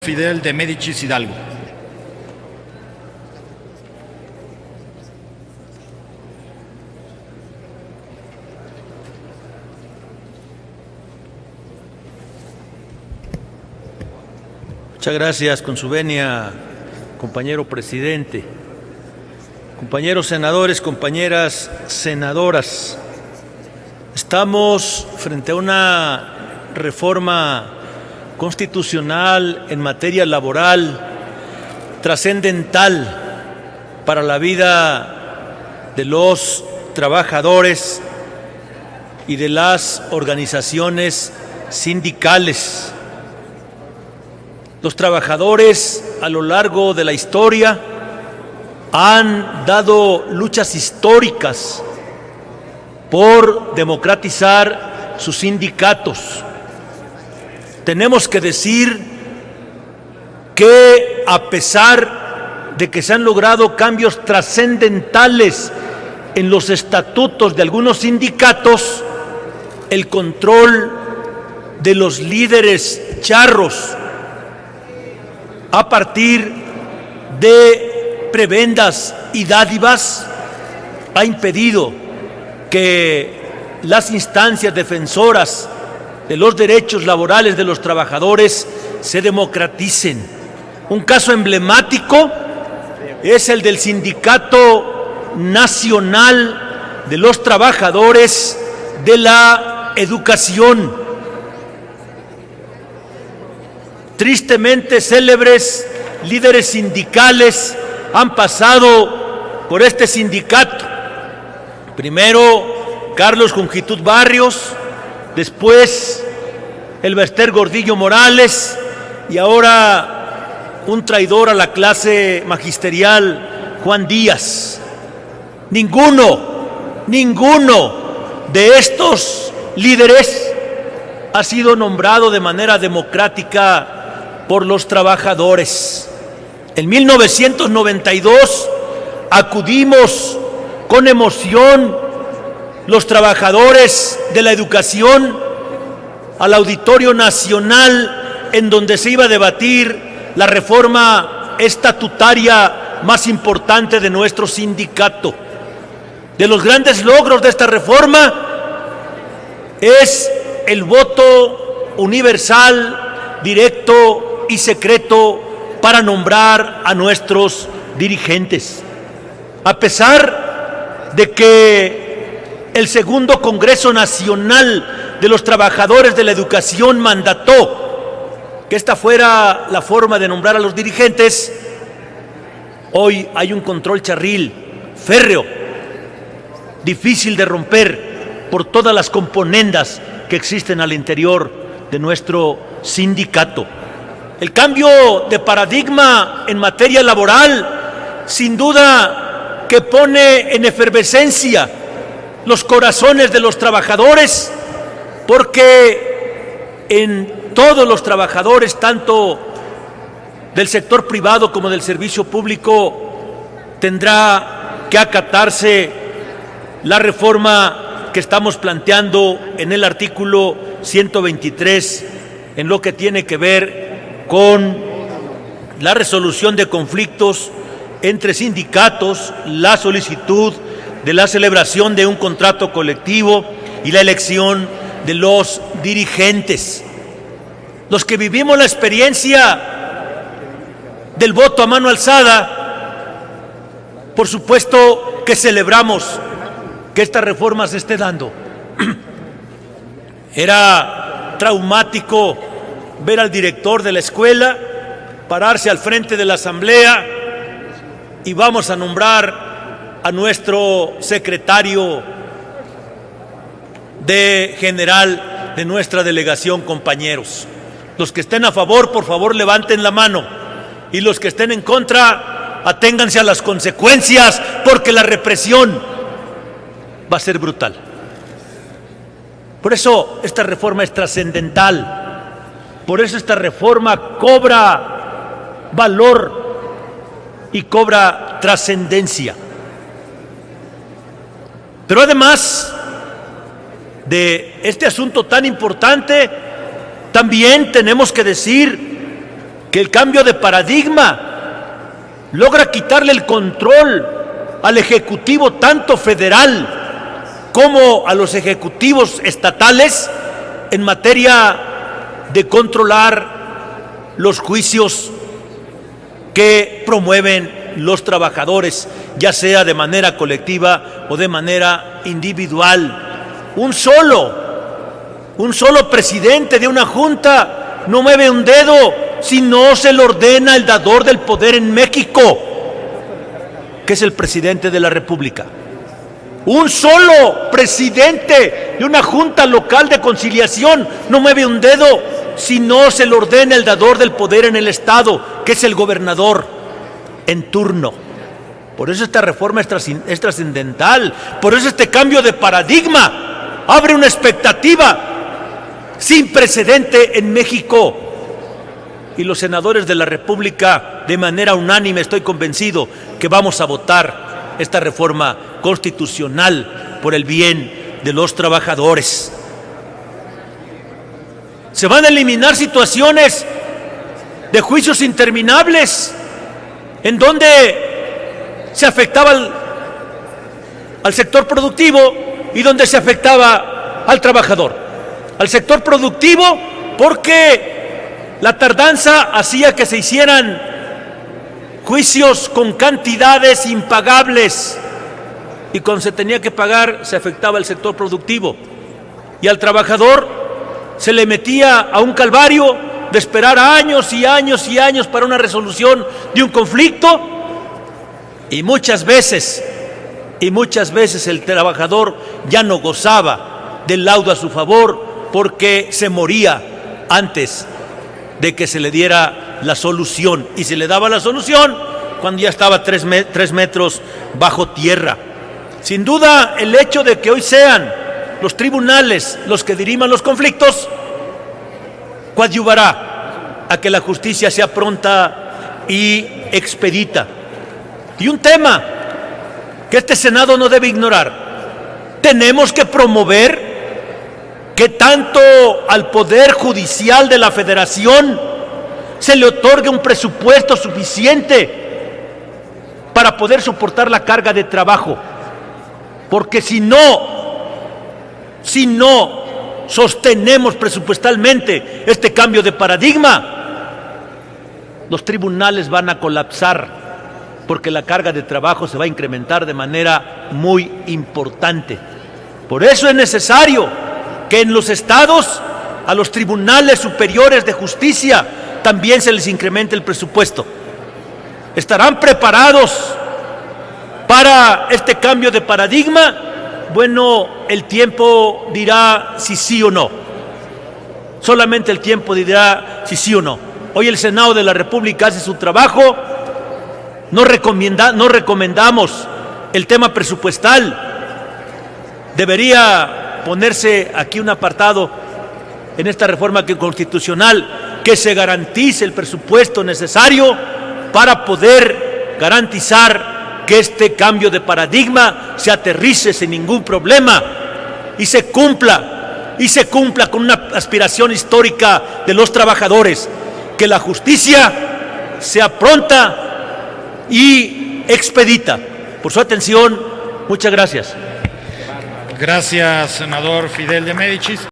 Fidel de Médicis Hidalgo. Muchas gracias, con su venia, compañero presidente, compañeros senadores, compañeras senadoras. Estamos frente a una reforma constitucional en materia laboral trascendental para la vida de los trabajadores y de las organizaciones sindicales. Los trabajadores a lo largo de la historia han dado luchas históricas por democratizar sus sindicatos. Tenemos que decir que a pesar de que se han logrado cambios trascendentales en los estatutos de algunos sindicatos, el control de los líderes charros a partir de prebendas y dádivas ha impedido que las instancias defensoras de los derechos laborales de los trabajadores se democraticen. Un caso emblemático es el del Sindicato Nacional de los Trabajadores de la Educación. Tristemente célebres líderes sindicales han pasado por este sindicato. Primero, Carlos Jungitud Barrios, después Elbester Gordillo Morales y ahora un traidor a la clase magisterial, Juan Díaz. Ninguno de estos líderes ha sido nombrado de manera democrática por los trabajadores. En 1992 acudimos con emoción los trabajadores de la educación al Auditorio Nacional, en donde se iba a debatir la reforma estatutaria más importante de nuestro sindicato. De los grandes logros de esta reforma es el voto universal, directo y secreto para nombrar a nuestros dirigentes. A pesar de que el segundo Congreso Nacional de los Trabajadores de la Educación mandató que esta fuera la forma de nombrar a los dirigentes, hoy hay un control charril férreo, difícil de romper por todas las componendas que existen al interior de nuestro sindicato. El cambio de paradigma en materia laboral, sin duda que pone en efervescencia los corazones de los trabajadores, porque en todos los trabajadores, tanto del sector privado como del servicio público, tendrá que acatarse la reforma que estamos planteando en el artículo 123 en lo que tiene que ver con la resolución de conflictos entre sindicatos, la solicitud de la celebración de un contrato colectivo y la elección de los dirigentes. Los que vivimos la experiencia del voto a mano alzada, por supuesto que celebramos que esta reforma se esté dando. Era traumático ver al director de la escuela pararse al frente de la asamblea y vamos a nombrar a nuestro secretario general de nuestra delegación, compañeros. Los que estén a favor, por favor, levanten la mano, y los que estén en contra, aténganse a las consecuencias, porque la represión va a ser brutal. Por eso esta reforma es trascendental, por eso esta reforma cobra valor y cobra trascendencia. Pero además de este asunto tan importante, también tenemos que decir que el cambio de paradigma logra quitarle el control al Ejecutivo, tanto federal como a los ejecutivos estatales, en materia de controlar los juicios que promueven los trabajadores, ya sea de manera colectiva o de manera individual. Un solo presidente de una junta no mueve un dedo si no se le ordena el dador del poder en México, que es el presidente de la República. Un solo presidente de una junta local de conciliación no mueve un dedo si no se le ordena el dador del poder en el Estado, que es el gobernador en turno. Por eso esta reforma es trascendental, por eso este cambio de paradigma abre una expectativa sin precedente en México. Y los senadores de la República, de manera unánime, estoy convencido que vamos a votar esta reforma constitucional por el bien de los trabajadores. Se van a eliminar situaciones de juicios interminables en donde se afectaba al sector productivo y donde se afectaba al trabajador. Al sector productivo porque la tardanza hacía que se hicieran juicios con cantidades impagables y cuando se tenía que pagar se afectaba al sector productivo, y al trabajador se le metía a un calvario de esperar años y años y años para una resolución de un conflicto, y muchas veces el trabajador ya no gozaba del laudo a su favor porque se moría antes de que se le diera la solución, y se le daba la solución cuando ya estaba 3 metros bajo tierra. Sin duda, el hecho de que hoy sean los tribunales los que diriman los conflictos coadyuvará a que la justicia sea pronta y expedita. Y un tema que este Senado no debe ignorar: tenemos que promover que tanto al Poder Judicial de la Federación se le otorgue un presupuesto suficiente para poder soportar la carga de trabajo, porque si no sostenemos presupuestalmente este cambio de paradigma, los tribunales van a colapsar, porque la carga de trabajo se va a incrementar de manera muy importante. Por eso es necesario que en los estados a los tribunales superiores de justicia también se les incremente el presupuesto. ¿Estarán preparados para este cambio de paradigma? Bueno, el tiempo dirá si sí o no. Solamente el tiempo dirá si sí o no. Hoy el Senado de la República hace su trabajo. No recomendamos el tema presupuestal. Debería ponerse aquí un apartado en esta reforma constitucional que se garantice el presupuesto necesario para poder garantizar que este cambio de paradigma se aterrice sin ningún problema y se cumpla con una aspiración histórica de los trabajadores: que la justicia sea pronta y expedita. Por su atención, muchas gracias. Gracias, senador Fidel de Médicis.